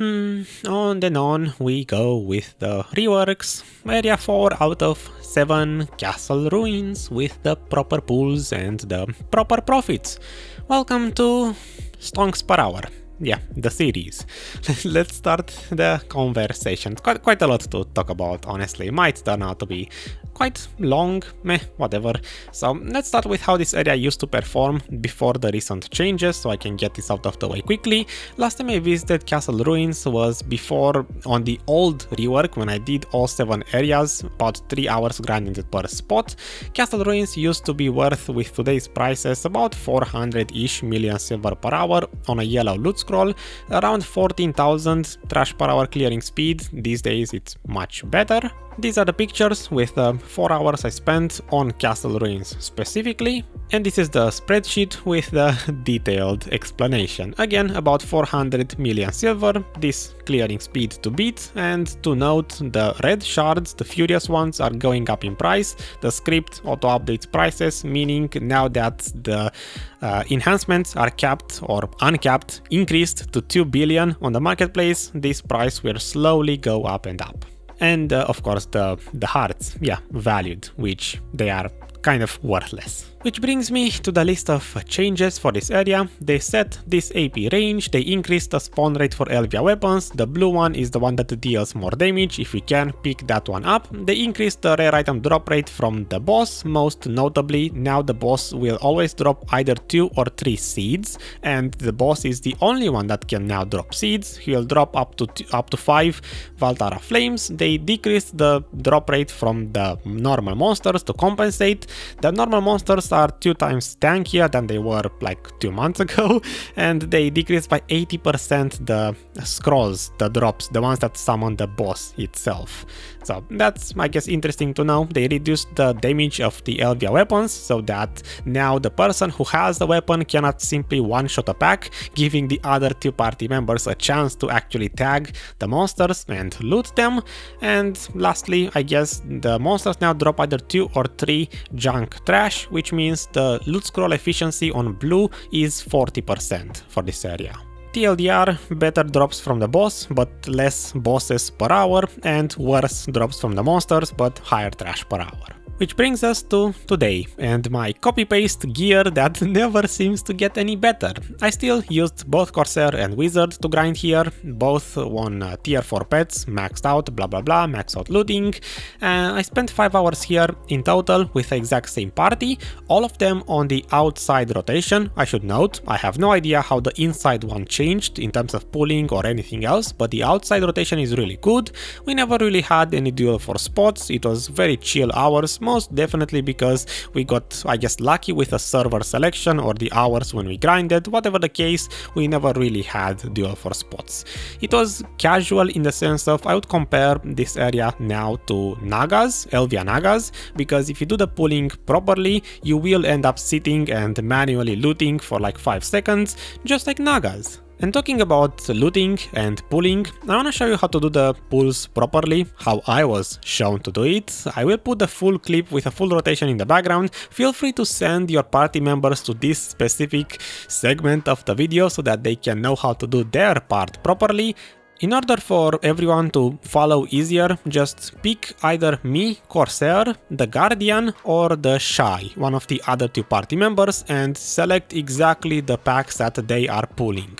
On and on we go with the reworks. Area 4 out of 7 castle ruins with the proper pools and the proper profits. Welcome to Stonks per hour. Yeah, the series. Let's start the conversation. Quite a lot to talk about, honestly. Might turn out to be quite long, meh, whatever. So let's start with how this area used to perform before the recent changes, so I can get this out of the way quickly. Last time I visited Castle Ruins was before on the old rework when I did all 7 areas, about 3 hours grinding it per spot. Castle Ruins used to be worth, with today's prices, about 400-ish million silver per hour on a yellow loot scroll, around 14,000 trash per hour clearing speed. These days it's much better. These are the pictures with the 4 hours I spent on Castle Ruins specifically, and this is the spreadsheet with the detailed explanation. Again, about 400 million silver, this clearing speed to beat, and to note, the red shards, the furious ones, are going up in price. The script auto-updates prices, meaning now that the enhancements are capped or uncapped, increased to 2 billion on the marketplace, this price will slowly go up and up. And of course the hearts, yeah, valued, which they are kind of worthless. Which brings me to the list of changes for this area. They set this AP range, they increased the spawn rate for Elvia weapons. The blue one is the one that deals more damage, if we can pick that one up. They increased the rare item drop rate from the boss, most notably now the boss will always drop either 2 or 3 seeds, and the boss is the only one that can now drop seeds. He'll drop up to 5 Valtara Flames. They decreased the drop rate from the normal monsters to compensate. The normal monsters are 2 times tankier than they were like 2 months ago, and they decreased by 80% the scrolls, the drops, the ones that summon the boss itself. So that's, I guess, interesting to know. They reduced the damage of the Elvia weapons so that now the person who has the weapon cannot simply one-shot a pack, giving the other 2 party members a chance to actually tag the monsters and loot them. And lastly, I guess the monsters now drop either 2 or 3 junk trash, which means the loot scroll efficiency on blue is 40% for this area. TLDR, better drops from the boss, but less bosses per hour, and worse drops from the monsters, but higher trash per hour. Which brings us to today, and my copy-paste gear that never seems to get any better. I still used both Corsair and Wizard to grind here, both on tier 4 pets, maxed out, blah blah blah, maxed out looting. I spent 5 hours here in total with the exact same party, all of them on the outside rotation. I should note, I have no idea how the inside one changed in terms of pulling or anything else, but the outside rotation is really good. We never really had any duel for spots, it was very chill hours, most definitely because we got, I guess, lucky with a server selection or the hours when we grinded. Whatever the case, we never really had duel for spots. It was casual in the sense of, I would compare this area now to Nagas, Elvia Nagas, because if you do the pulling properly, you will end up sitting and manually looting for like 5 seconds, just like Nagas. And talking about looting and pulling, I wanna show you how to do the pulls properly, how I was shown to do it. I will put the full clip with a full rotation in the background. Feel free to send your party members to this specific segment of the video so that they can know how to do their part properly. In order for everyone to follow easier, just pick either me, Corsair, the Guardian, or the Shy, one of the other 2 party members, and select exactly the packs that they are pulling.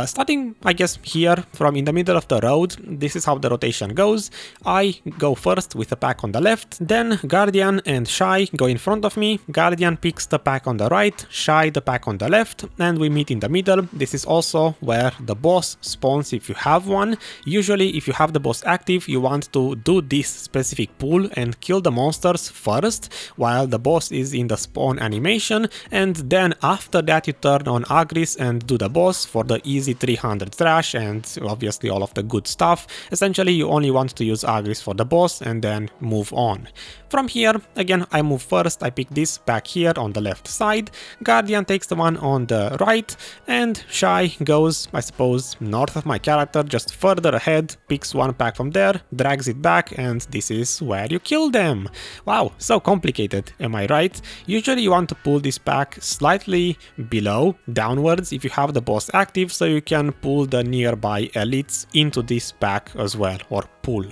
Starting, I guess, here from in the middle of the road, this is how the rotation goes. I go first with the pack on the left, then Guardian and Shy go in front of me. Guardian picks the pack on the right, Shy the pack on the left, and we meet in the middle. This is also where the boss spawns if you have one. Usually, if you have the boss active, you want to do this specific pull and kill the monsters first while the boss is in the spawn animation, and then after that you turn on Agris and do the boss for the easy 300 trash and obviously all of the good stuff. Essentially, you only want to use Agris for the boss and then move on. From here, again, I move first, I pick this back here on the left side, Guardian takes the one on the right, and Shy goes, I suppose, north of my character, just further ahead, picks one pack from there, drags it back, and this is where you kill them. Wow, so complicated, am I right? Usually you want to pull this pack slightly below, downwards, if you have the boss active, so you can pull the nearby elites into this pack as well, or pool.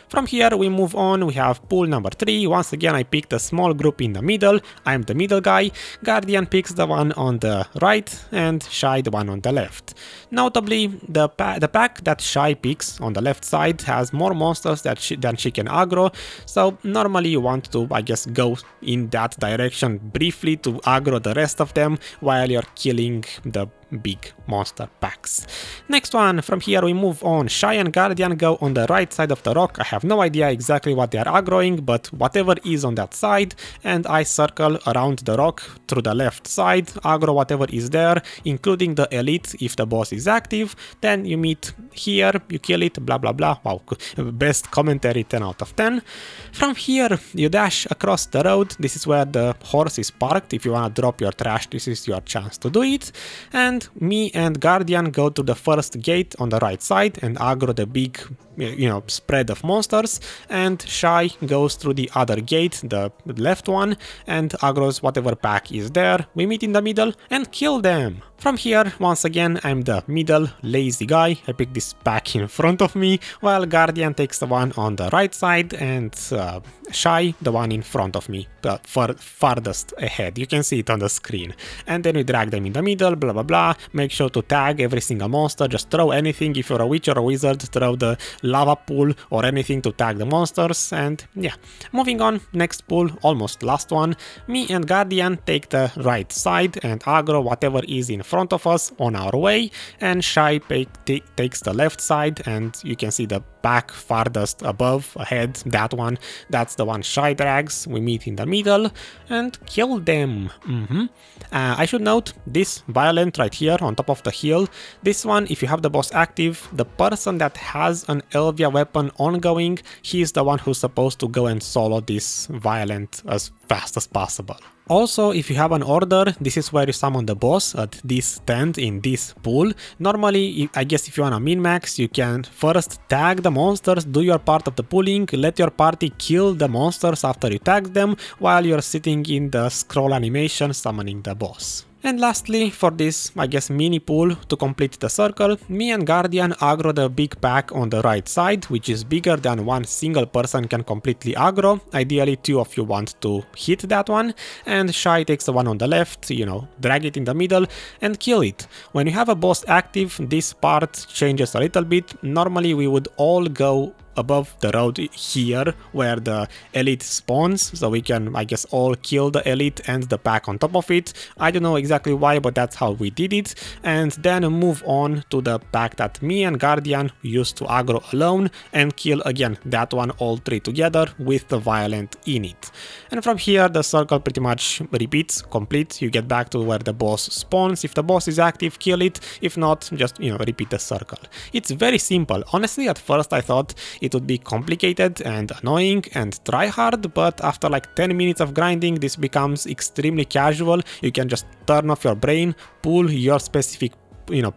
From here we move on, we have pool number 3. Once again I picked a small group in the middle, I'm the middle guy, Guardian picks the one on the right, and Shy the one on the left. Notably, the pack that Shy picks on the left side has more monsters than she can aggro, so normally you want to, I guess, go in that direction briefly to aggro the rest of them while you're killing the big monster packs. Next one, from here we move on. Shy and Guardian go on the right side of the rock. I have no idea exactly what they are aggroing, but whatever is on that side, and I circle around the rock through the left side, aggro whatever is there, including the elite if the boss is active. Then you meet here, you kill it, blah blah blah. Wow, best commentary, 10 out of 10. From here you dash across the road. This is where the horse is parked. If you want to drop your trash, this is your chance to do it. And me and Guardian go to the first gate on the right side and aggro the big, spread of monsters, and Shy goes through the other gate, the left one, and aggroes whatever pack is there. We meet in the middle and kill them. From here, once again, I'm the middle lazy guy. I pick this pack in front of me, while Guardian takes the one on the right side, and Shy the one in front of me, farthest ahead. You can see it on the screen. And then we drag them in the middle, blah blah blah. Make sure to tag every single monster. Just throw anything. If you're a witch or a wizard, throw the lava pool or anything to tag the monsters. And yeah, moving on, next pool, almost last one. Me and Guardian take the right side and aggro whatever is in front of us on our way, and Shy takes the left side, and you can see the pack farthest above, ahead, that one. That's the one Shy drags. We meet in the middle and kill them. I should note this violent right here on top of the hill. This one, if you have the boss active, the person that has an Elvia weapon ongoing, he's the one who's supposed to go and solo this violent as fast as possible. Also, if you have an order, this is where you summon the boss at this stand in this pool. Normally, I guess if you want to min-max, you can first tag the monsters, do your part of the pulling, let your party kill the monsters after you tag them, while you're sitting in the scroll animation summoning the boss. And lastly, for this, I guess, mini pool to complete the circle, me and Guardian aggro the big pack on the right side, which is bigger than one single person can completely aggro. Ideally, 2 of you want to hit that one, and Shy takes the one on the left, drag it in the middle and kill it. When you have a boss active, this part changes a little bit. Normally, we would all go above the road here where the elite spawns, so we can, I guess, all kill the elite and the pack on top of it. I don't know exactly why, but that's how we did it, and then move on to the pack that me and Guardian used to aggro alone and kill again that one, all 3 together with the violent in it. And from here the circle pretty much repeats, complete. You get back to where the boss spawns. If the boss is active, kill it. If not, just repeat the circle. It's very simple. Honestly, at first I thought it would be complicated and annoying and try hard, but after like 10 minutes of grinding, this becomes extremely casual. You can just turn off your brain, pull your specific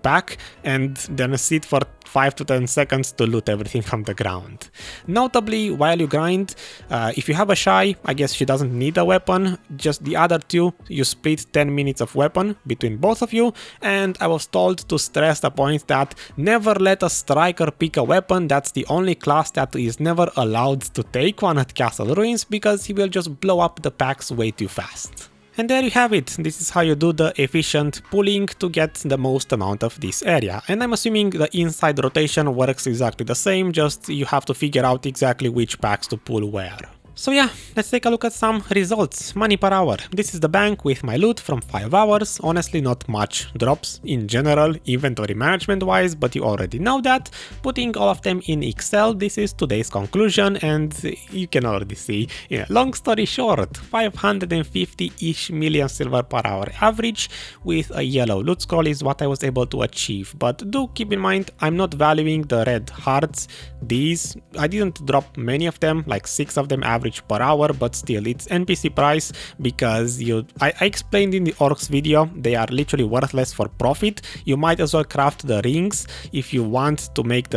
pack, and then sit for 5 to 10 seconds to loot everything from the ground. Notably, while you grind, if you have a Shy, I guess she doesn't need a weapon, just the other 2, you split 10 minutes of weapon between both of you, and I was told to stress the point that never let a striker pick a weapon. That's the only class that is never allowed to take one at Castle Ruins, because he will just blow up the packs way too fast. And there you have it. This is how you do the efficient pulling to get the most amount of this area. And I'm assuming the inside rotation works exactly the same, just you have to figure out exactly which packs to pull where. So yeah, let's take a look at some results. Money per hour. This is the bank with my loot from 5 hours. Honestly, not much drops in general, inventory management wise, but you already know that. Putting all of them in Excel, this is today's conclusion, and you can already see, long story short, 550-ish million silver per hour average with a yellow loot scroll is what I was able to achieve. But do keep in mind, I'm not valuing the red hearts. These, I didn't drop many of them, like 6 of them average average per hour, but still it's NPC price because I explained in the Orcs video, they are literally worthless for profit. You might as well craft the rings if you want to make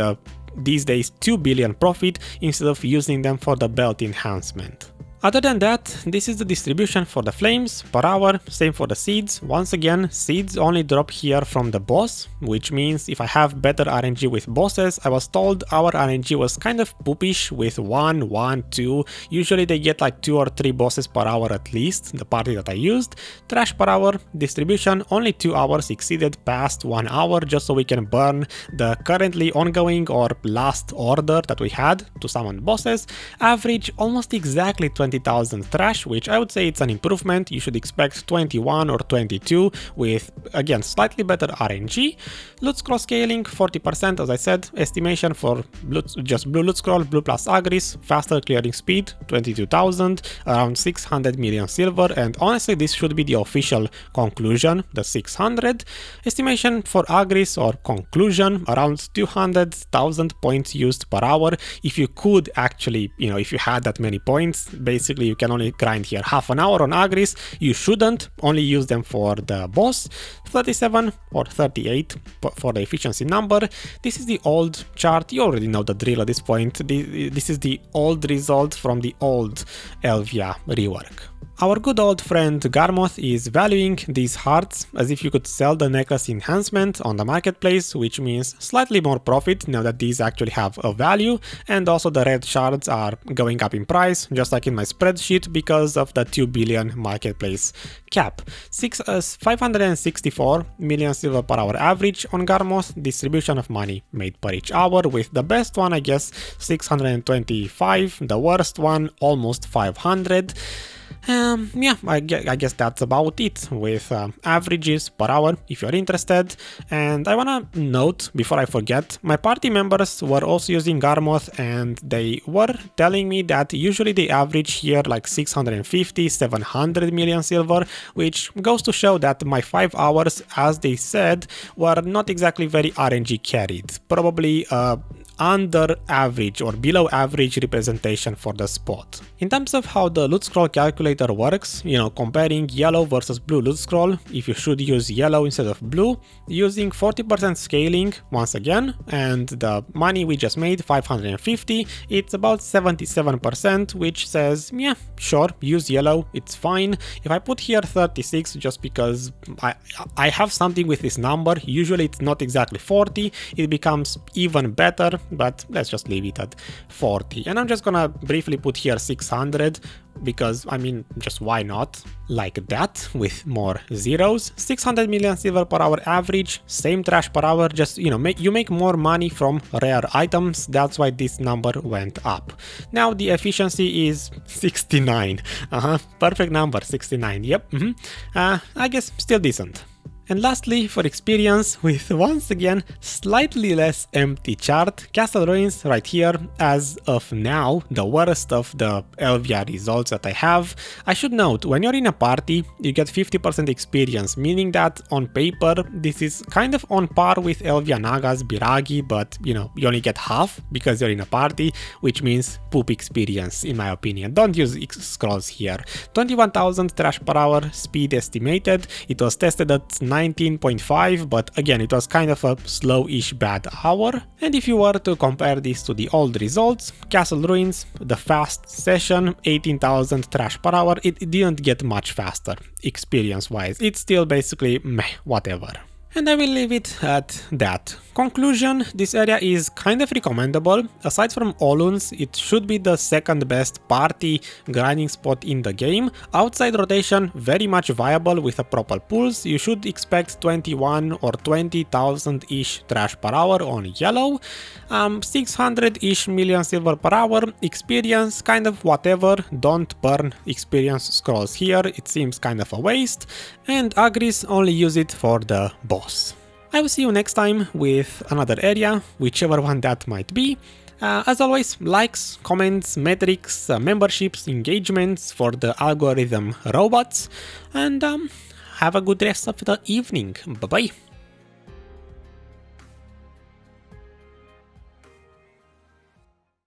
these days 2 billion profit instead of using them for the belt enhancement. Other than that, this is the distribution for the flames per hour, same for the seeds. Once again, seeds only drop here from the boss, which means if I have better RNG with bosses, I was told our RNG was kind of poopish with 1, 1, 2. Usually they get like 2 or 3 bosses per hour at least, the party that I used. Trash per hour distribution, only 2 hours exceeded past 1 hour just so we can burn the currently ongoing or last order that we had to summon bosses. Average almost exactly 20,000 trash, which I would say it's an improvement. You should expect 21 or 22 with, again, slightly better RNG. Loot scroll scaling 40%, as I said. Estimation for just blue loot scroll, blue plus Agris, faster clearing speed 22,000, around 600 million silver, and honestly this should be the official conclusion, the 600. Estimation for Agris or conclusion around 200,000 points used per hour. If you could actually, if you had that many points, basically you can only grind here half an hour on Agris. You shouldn't only use them for the boss. 37 or 38 for the efficiency number. This is the old chart. You already know the drill at this point. This is the old result from the old Elvia rework. Our good old friend Garmoth is valuing these hearts as if you could sell the necklace enhancement on the marketplace, which means slightly more profit now that these actually have a value, and also the red shards are going up in price, just like in my spreadsheet, because of the 2 billion marketplace cap. 564 million silver per hour average on Garmoth, distribution of money made per each hour, with the best one I guess 625, the worst one almost 500. Yeah, I guess that's about it with averages per hour if you're interested. And I wanna note before I forget, my party members were also using Garmoth and they were telling me that usually they average here like 650, 700 million silver, which goes to show that my 5 hours, as they said, were not exactly very RNG carried. Probably under average or below average representation for the spot. In terms of how the loot scroll calculator works, comparing yellow versus blue loot scroll, if you should use yellow instead of blue, using 40% scaling once again, and the money we just made, 550, it's about 77%, which says, yeah, sure, use yellow, it's fine. If I put here 36, just because I have something with this number, usually it's not exactly 40, it becomes even better, but let's just leave it at 40. And I'm just gonna briefly put here 600 because, I mean, just why not? Like that, with more zeros. 600 million silver per hour average, same trash per hour, just, you make more money from rare items, that's why this number went up. Now the efficiency is 69. Perfect number, 69, yep. I guess still decent. And lastly, for experience, with once again slightly less empty chart, Castle Ruins right here, as of now, the worst of the Elvia results that I have. I should note, when you're in a party, you get 50% experience, meaning that on paper, this is kind of on par with Elvia Naga's Biragi, but you only get half because you're in a party, which means poop experience, in my opinion. Don't use scrolls here. 21,000 trash per hour, speed estimated. It was tested at 19.5, but again, it was kind of a slow-ish bad hour. And if you were to compare this to the old results, Castle Ruins, the fast session, 18,000 trash per hour, it didn't get much faster, experience-wise. It's still basically meh, whatever. And I will leave it at that. Conclusion, this area is kind of recommendable. Aside from Oluns, it should be the second best party grinding spot in the game. Outside rotation, very much viable with a proper pulse. You should expect 21 or 20,000-ish trash per hour on yellow. 600-ish million silver per hour. Experience, kind of whatever. Don't burn experience scrolls here, it seems kind of a waste. And Agris, only use it for the boss. I will see you next time with another area, whichever one that might be. As always, likes, comments, metrics, memberships, engagements for the algorithm robots, and have a good rest of the evening. Bye bye.